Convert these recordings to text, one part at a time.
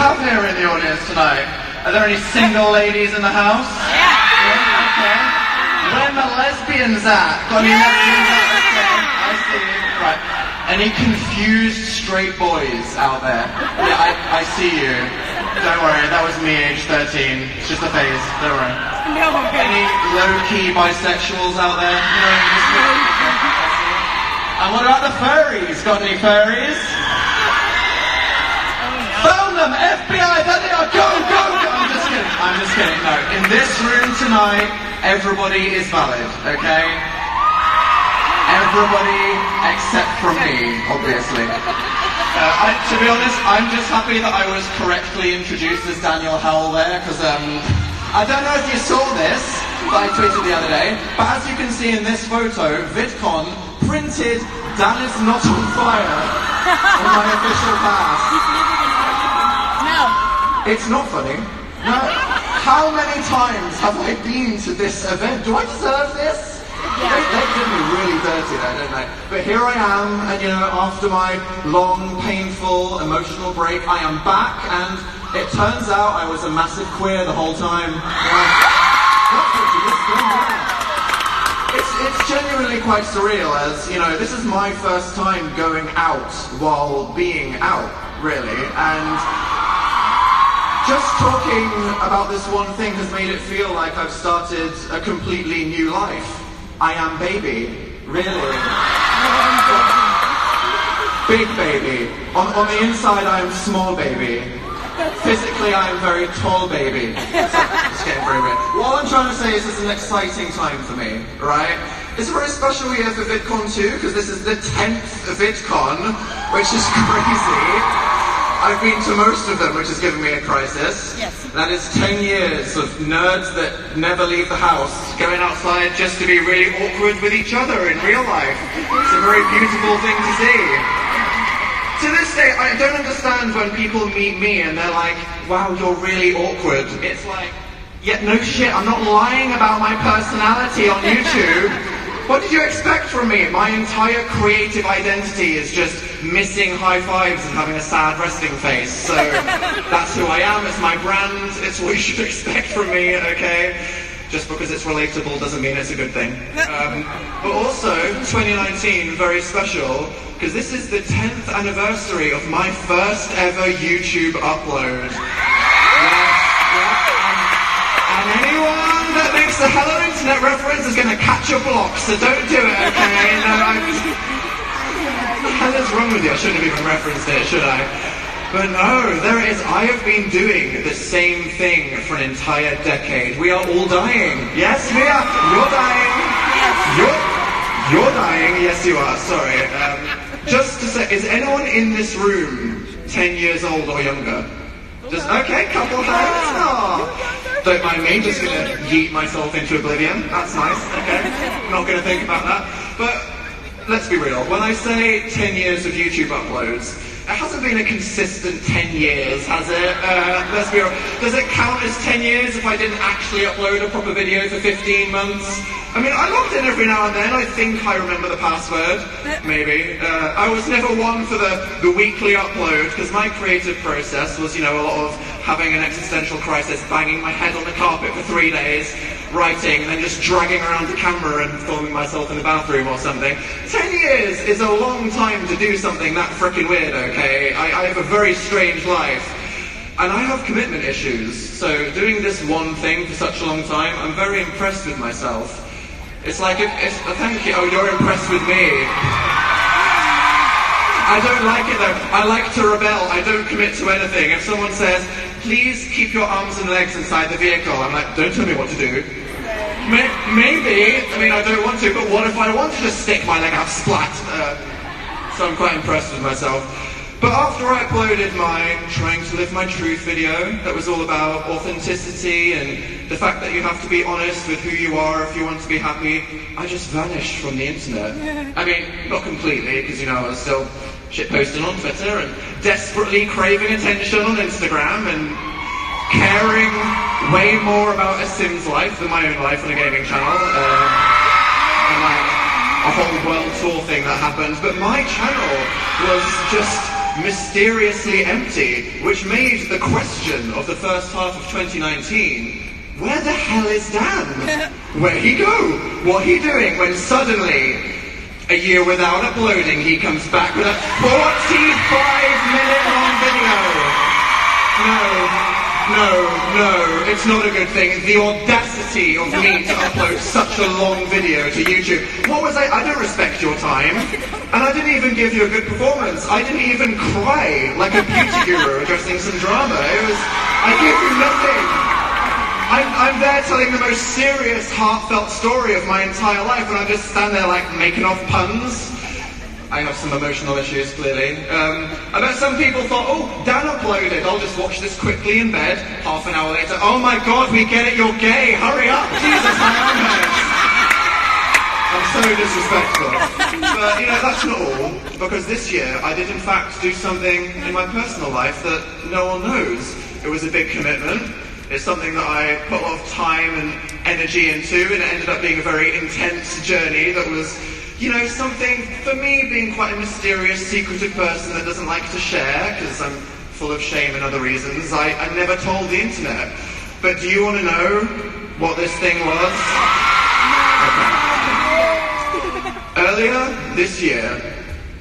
have here in the audience tonight? Are there any single ladies in the house? Yeah, okay. Where are the lesbians at? Got any lesbians out there? Okay, I see you. Right. Any confused straight boys out there? Yeah, I see you. Don't worry, that was me, age 13. It's just a phase, don't worry. No. Any low-key bisexuals out there? No, and what about the furries? Got any furries? Phone them! FBI! There they are! Go! Go! Go! I'm just kidding. No. In this room tonight, everybody is valid, okay? Everybody except from me, obviously. To be honest, I'm just happy that I was correctly introduced as Daniel Howell there, because I don't know if you saw this, that I tweeted the other day, but as you can see in this photo, VidCon printed "Dan is not on fire" on my official pass. No. It's not funny. No. How many times have I been to this event? Do I deserve this? Yeah. They did me really dirty there, don't they? But here I am, and you know, after my long, painful, emotional break, I am back, and it turns out I was a massive queer the whole time. It's genuinely quite surreal, as, you know, this is my first time going out while being out, really, and just talking about this one thing has made it feel like I've started a completely new life. I am baby, really. Big baby. On the inside I am small baby. Physically I am very tall baby. It's getting very weird. What I'm trying to say is this is an exciting time for me, right? It's a very special year for VidCon too, because this is the 10th VidCon, which is crazy. I've been to most of them, which has given me a crisis. Yes. That is 10 years of nerds that never leave the house, going outside just to be really awkward with each other in real life. It's a very beautiful thing to see. To this day, I don't understand when people meet me and they're like, wow, you're really awkward. It's like, yeah, no shit, I'm not lying about my personality on YouTube. What did you expect from me? My entire creative identity is just missing high fives and having a sad resting face. So that's who I am, it's my brand, it's what you should expect from me, okay? Just because it's relatable doesn't mean it's a good thing. But also, 2019, very special, because this is the 10th anniversary of my first ever YouTube upload. And anyone that makes the Hello Internet reference is going to catch a block, so don't do it, okay? No, what the hell is wrong with you? I shouldn't have even referenced it, should I? But no, there it is. I have been doing the same thing for an entire decade. We are all dying. Yes, we are. You're dying. You're dying. Yes, you are. Sorry. Just to say, is anyone in this room 10 years old or younger? Just, okay, couple hands. Oh, don't mind me, just gonna yeet myself into oblivion. That's nice, okay. Not gonna think about that. But let's be real, when I say 10 years of YouTube uploads, it hasn't been a consistent 10 years, has it? Let's be real. Does it count as 10 years if I didn't actually upload a proper video for 15 months? I mean, I logged in every now and then. I think I remember the password, maybe. I was never one for the weekly upload, because my creative process was, you know, a lot of having an existential crisis, banging my head on the carpet for 3 days, writing, and then just dragging around the camera and filming myself in the bathroom or something. 10 years is a long time to do something that frickin' weird, okay? I have a very strange life. And I have commitment issues, so doing this one thing for such a long time, I'm very impressed with myself. It's like, thank you, oh, you're impressed with me. I don't like it though. I like to rebel. I don't commit to anything. If someone says, please keep your arms and legs inside the vehicle, I'm like, don't tell me what to do. Maybe, I mean, I don't want to, but what if I want to just stick my leg out, splat? So I'm quite impressed with myself. But after I uploaded my Trying to Live My Truth video, that was all about authenticity and the fact that you have to be honest with who you are if you want to be happy, I just vanished from the internet. I mean, not completely, because, you know, I was still shitposting on Twitter and desperately craving attention on Instagram and caring way more about a Sim's life than my own life on a gaming channel. And like a whole world tour thing that happened. But my channel was just mysteriously empty, which made the question of the first half of 2019, where the hell is Dan? Where'd he go? What he doing when suddenly, a year without uploading, he comes back with a 45-minute long video? No, it's not a good thing. The audacity of me to upload such a long video to YouTube. What was I don't respect your time. And I didn't even give you a good performance. I didn't even cry like a beauty guru addressing some drama. I gave you nothing. I'm there telling the most serious, heartfelt story of my entire life, and I just stand there like making off puns. I have some emotional issues, clearly. I bet some people thought, oh, Dan uploaded, I'll just watch this quickly in bed. Half an hour later, oh my god, we get it, you're gay, hurry up, Jesus, my arm hurts. I'm so disrespectful. But, that's not all, because this year I did in fact do something in my personal life that no one knows. It was a big commitment. It's something that I put a lot of time and energy into, and it ended up being a very intense journey that was something, for me, being quite a mysterious, secretive person that doesn't like to share, because I'm full of shame and other reasons, I never told the internet. But do you want to know what this thing was? Okay. Earlier this year,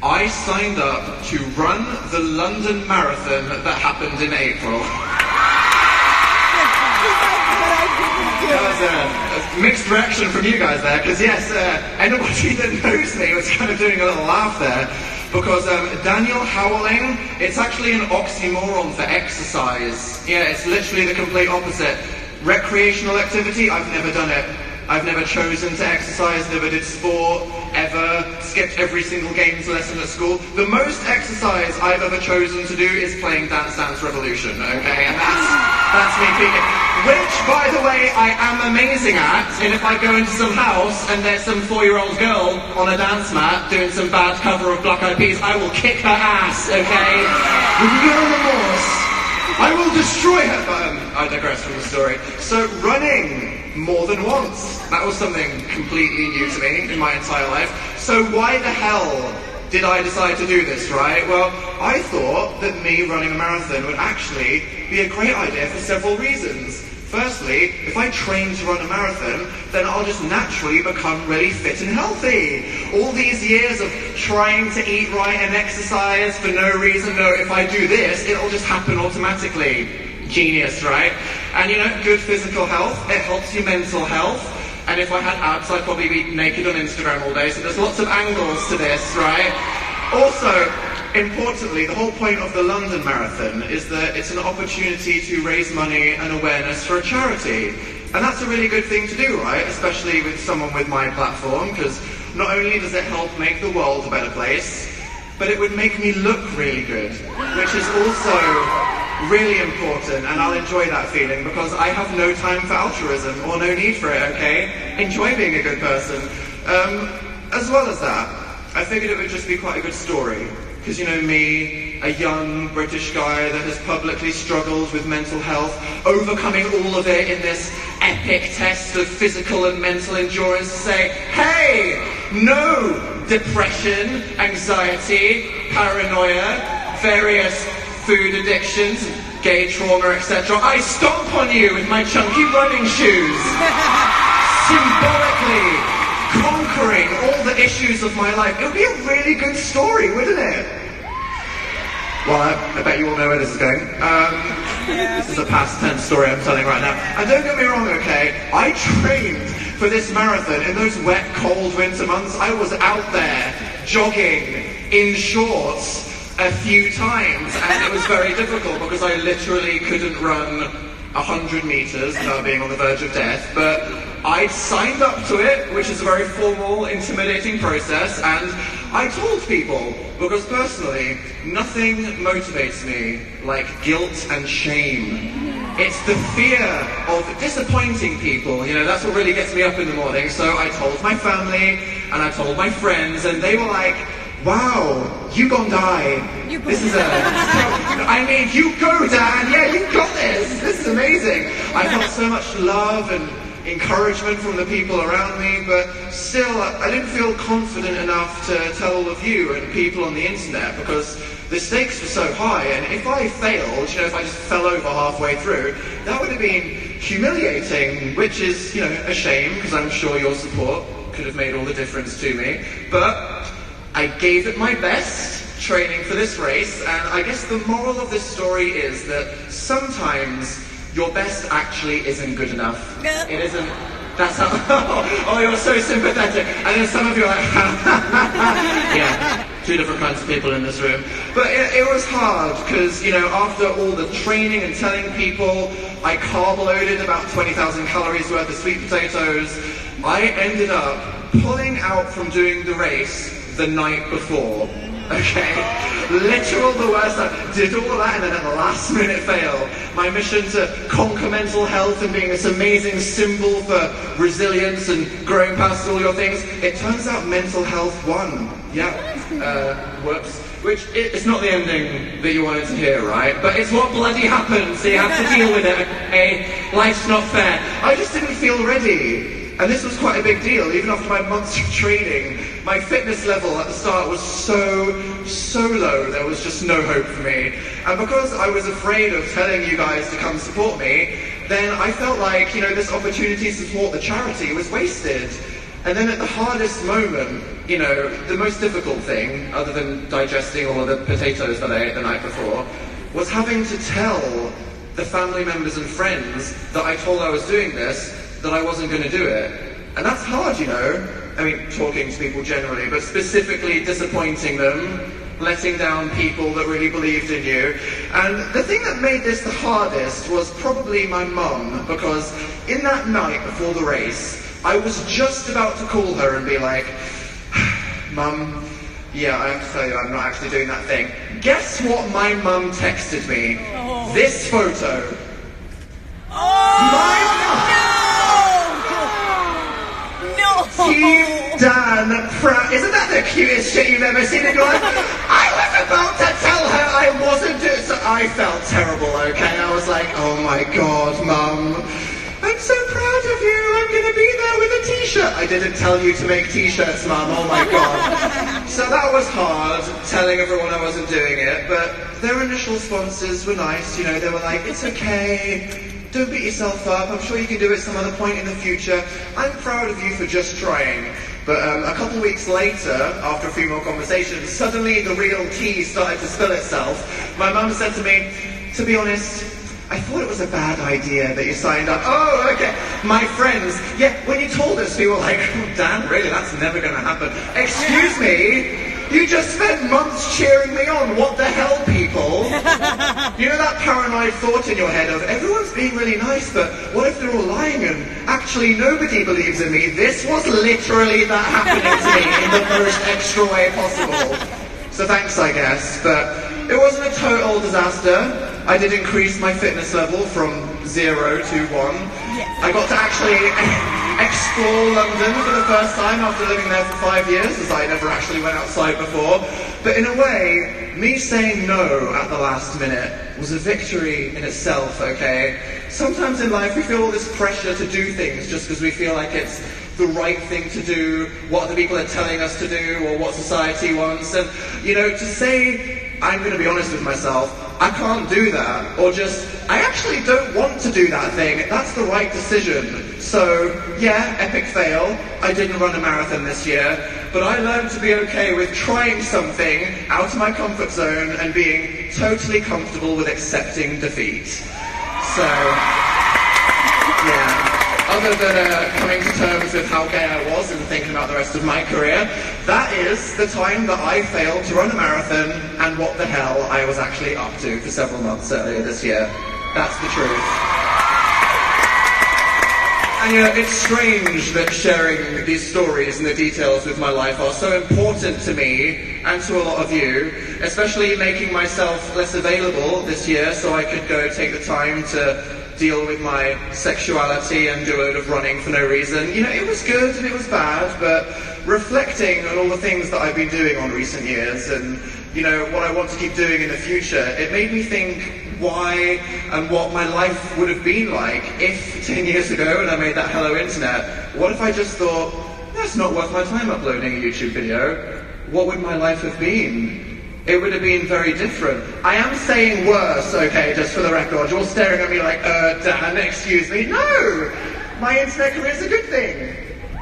I signed up to run the London Marathon that happened in April. That was a mixed reaction from you guys there, because yes, anybody that knows me was kind of doing a little laugh there, because Daniel Howling, it's actually an oxymoron for exercise. Yeah, it's literally the complete opposite. Recreational activity, I've never done it. I've never chosen to exercise, never did sport, ever, skipped every single games lesson at school. The most exercise I've ever chosen to do is playing Dance Dance Revolution, okay? And that's me peaking. Which, by the way, I am amazing at, and if I go into some house and there's some 4-year-old girl on a dance mat doing some bad cover of Black Eyed Peas, I will kick her ass, okay? With no remorse. I will destroy her, but I digress from the story. So running more than once, that was something completely new to me in my entire life. So why the hell did I decide to do this, right? Well, I thought that me running a marathon would actually be a great idea for several reasons. Firstly, if I train to run a marathon, then I'll just naturally become really fit and healthy. All these years of trying to eat right and exercise for no reason, no, if I do this, it'll just happen automatically. Genius, right? And good physical health, it helps your mental health. And if I had abs, I'd probably be naked on Instagram all day, so there's lots of angles to this, right? Also, importantly, the whole point of the London Marathon is that it's an opportunity to raise money and awareness for a charity. And that's a really good thing to do, right? Especially with someone with my platform, because not only does it help make the world a better place, but it would make me look really good, which is also really important, and I'll enjoy that feeling because I have no time for altruism or no need for it, okay? Enjoy being a good person. As well as that, I figured it would just be quite a good story. Because me, a young British guy that has publicly struggled with mental health, overcoming all of it in this epic test of physical and mental endurance, to say, hey, no depression, anxiety, paranoia, various food addictions, gay trauma, etc. I stomp on you with my chunky running shoes, symbolically conquering all the issues of my life. It would be a really good story, wouldn't it? Well, I bet you all know where this is going. This is a past tense story I'm telling right now. And don't get me wrong, okay? I trained for this marathon in those wet, cold winter months. I was out there jogging in shorts a few times, and it was very difficult because I literally couldn't run 100 meters without being on the verge of death, but I signed up to it, which is a very formal, intimidating process, and I told people, because personally, nothing motivates me like guilt and shame. It's the fear of disappointing people, that's what really gets me up in the morning. So I told my family, and I told my friends, and they were like, wow, you gon' die. This is you go, Dan, yeah, you got this. This is amazing. I felt so much love and encouragement from the people around me, but still, I didn't feel confident enough to tell all of you and people on the internet, because the stakes were so high, and if I failed, if I just fell over halfway through, that would have been humiliating, which is, a shame, because I'm sure your support could have made all the difference to me. But I gave it my best training for this race, and I guess the moral of this story is that sometimes your best actually isn't good enough. It isn't. That's how. Oh, you're so sympathetic. And then some of you are like, yeah, two different kinds of people in this room. But it was hard because, after all the training and telling people, I carb loaded about 20,000 calories worth of sweet potatoes. I ended up pulling out from doing the race the night before. Okay, literal the worst. I did all of that and then at the last minute fail. My mission to conquer mental health and being this amazing symbol for resilience and growing past all your things. It turns out mental health won. Yeah, whoops. Which, it's not the ending that you wanted to hear, right? But it's what bloody happened, so you have to deal with it, okay? Life's not fair. I just didn't feel ready. And this was quite a big deal, even after my months of training. My fitness level at the start was so low, there was just no hope for me. And because I was afraid of telling you guys to come support me, then I felt like, this opportunity to support the charity was wasted. And then at the hardest moment, the most difficult thing, other than digesting all of the potatoes that I ate the night before, was having to tell the family members and friends that I told I was doing this, that I wasn't going to do it. And that's hard, I mean, talking to people generally, but specifically disappointing them, letting down people that really believed in you. And the thing that made this the hardest was probably my mum, because in that night before the race, I was just about to call her and be like, Mum, yeah, I have to tell you, I'm not actually doing that thing. Guess what my mum texted me? Oh. This photo. My Steve Dan Pratt. Isn't that the cutest shit you've ever seen in your life? I was about to tell her I wasn't doing so. I felt terrible, okay? I was like, oh my god, Mum. I'm so proud of you. I'm going to be there with a t-shirt. I didn't tell you to make t-shirts, Mum. Oh my god. So that was hard, telling everyone I wasn't doing it. But their initial responses were nice. They were like, it's okay. Don't beat yourself up, I'm sure you can do it some other point in the future. I'm proud of you for just trying. But a couple weeks later, after a few more conversations, suddenly the real tea started to spill itself. My mum said to me, to be honest, I thought it was a bad idea that you signed up. Oh, okay. My friends, yeah, when you told us, we were like, oh, Dan, really, that's never going to happen. Excuse me? You just spent months cheering me on. What the hell, people? That paranoid thought in your head of, everyone's being really nice, but what if they're all lying and actually nobody believes in me? This was literally that happening to me in the most extra way possible. So thanks, I guess. But it wasn't a total disaster. I did increase my fitness level from 0 to 1. Yes. I got to actually explore London for the first time after living there for 5 years, as I never actually went outside before. But in a way, me saying no at the last minute was a victory in itself, okay? Sometimes in life we feel all this pressure to do things just because we feel like it's the right thing to do, what other people are telling us to do, or what society wants. And, to say, I'm going to be honest with myself, I can't do that, or just, I actually don't want to do that thing, that's the right decision. So, yeah, epic fail, I didn't run a marathon this year, but I learned to be okay with trying something out of my comfort zone and being totally comfortable with accepting defeat. So, yeah. Other than coming to terms with how gay I was and thinking about the rest of my career, that is the time that I failed to run a marathon and what the hell I was actually up to for several months earlier this year. That's the truth. And it's strange that sharing these stories and the details with my life are so important to me and to a lot of you, especially making myself less available this year so I could go take the time to deal with my sexuality and do a load of running for no reason. It was good and it was bad, but reflecting on all the things that I've been doing on recent years and, what I want to keep doing in the future, it made me think why and what my life would have been like if 10 years ago when I made that Hello Internet, what if I just thought, that's not worth my time uploading a YouTube video? What would my life have been? it would have been very different. I am saying worse, okay, just for the record. You're staring at me like, Dan, excuse me. No! My internet career is a good thing.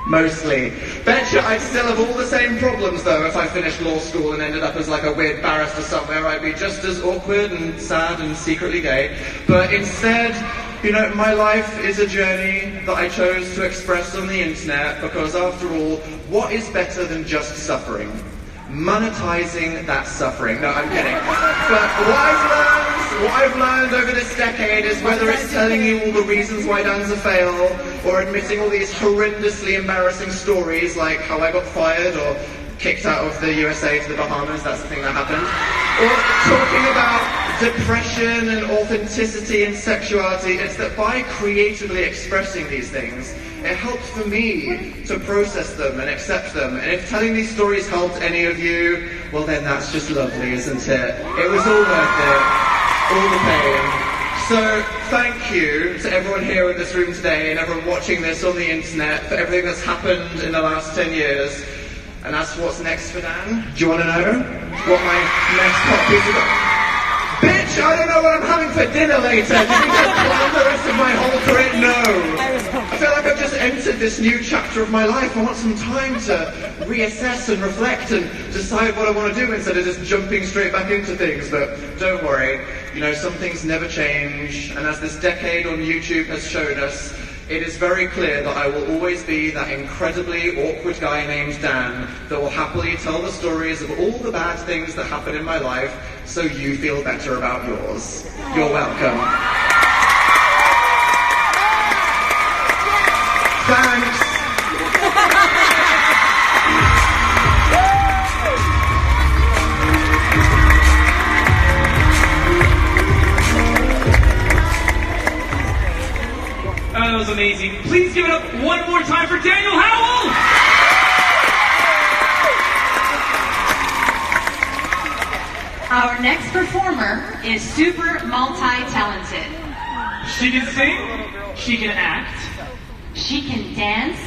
Mostly. Betcha I'd still have all the same problems, though, if I finished law school and ended up as like a weird barrister somewhere. I'd be just as awkward and sad and secretly gay. But instead, you know, my life is a journey that I chose to express on the internet because, after all, what is better than just suffering? Monetizing that suffering. No, I'm kidding. But what I've learned over this decade is whether it's telling you all the reasons why Dan's a fail, or admitting all these horrendously embarrassing stories like how I got fired or kicked out of the USA to the Bahamas, that's the thing that happened, or talking about depression and authenticity and sexuality, it's that by creatively expressing these things, it helped for me to process them and accept them. And if telling these stories helped any of you, well then that's just lovely, isn't it? It was all worth it, all the pain. So thank you to everyone here in this room today and everyone watching this on the internet for everything that's happened in the last 10 years. And as for what's next for Dan, do you want to know what my next pop piece is? Bitch, I don't know what I'm having for dinner later. Do you think I'll plan the rest of my whole career? No. I feel like I've just entered this new chapter of my life. I want some time to reassess and reflect and decide what I want to do instead of just jumping straight back into things. But don't worry, you know, some things never change. And as this decade on YouTube has shown us, it is very clear that I will always be that incredibly awkward guy named Dan that will happily tell the stories of all the bad things that happen in my life so you feel better about yours. You're welcome. Thanks. That was amazing. Please give it up one more time for Daniel Howell! Our next performer is super multi-talented. She can sing, she can act, She can dance,